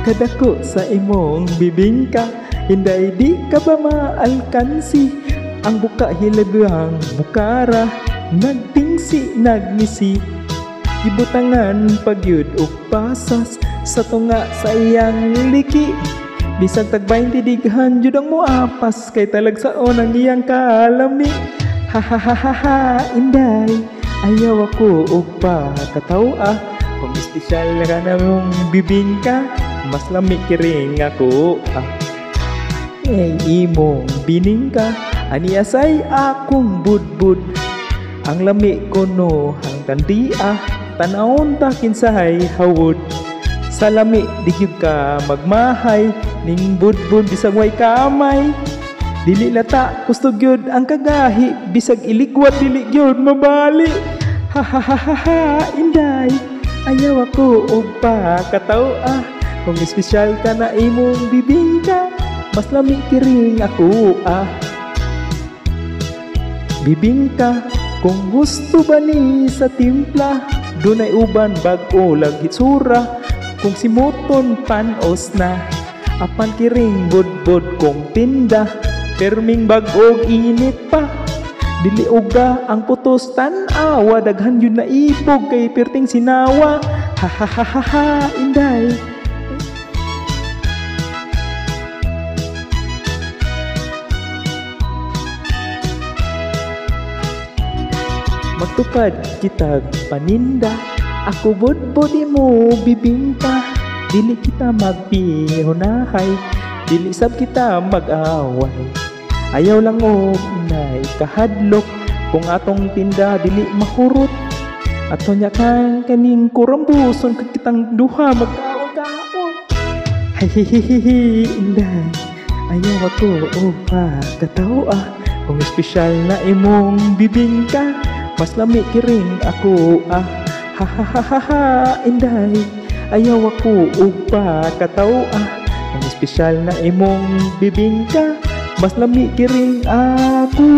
kadako sa imong bibingka. Hinday di ka ba maalkansi, ang buka hilagang bukara, nagtingsi nagmisi. Gibutangan pagyud og pasas sa tunga sa iyang liki. Bisag tag 20 dighan jud ang muapas, kay talagsaon ang iyang kalami. Ha ha ha ha ha, inday, ayaw ako og pakatawa. Kung espesyal ka na mong bibingka, mas lami kiring ako. Imong biningka, aniasay akong budbud. Ang lami ko no hanggang dia, tanawon ta kinsahay hawod. Sa lami di gyud ka magmahay, ning budbud bisag way kamay. Dili lata gusto gyud ang kagahi, bisag iligwat dili gyud mabali. Ha ha ha ha ha, inday, ayaw ako og pakatawa. Kung espesyal ka na imong bibingka, mas lami kiring ako. Bibingka, kung gusto ba ni sa timpla, dunay uban bag-o laghitsura. Kung simuton panos na, apan kiring budbud kong tinda. Perming bag-og init pa, dili uga ang putos tan-awa. Daghan yun na ipog kay perting sinawa. Ha ha ha ha ha, inday. Magtupad kitag paninda, ako budbud mo bibingka. Dili kita magpihunahay, dili sab kita mag-away. Ayaw lang og inay kahadlok, kung atong tinda dili mahurot. Ato nya kang kaning kurambuson, kag kitang duha magkaon-kaon. Hihihihi, inday, ayaw ako og pakatawa. Kung espesyal na imong bibingka, mas lami kiring ako. Ha ha ha ha ha, inday, ayaw ako og pakatawa. Kung espesyal na imong bibingka, mas lami kiring ako.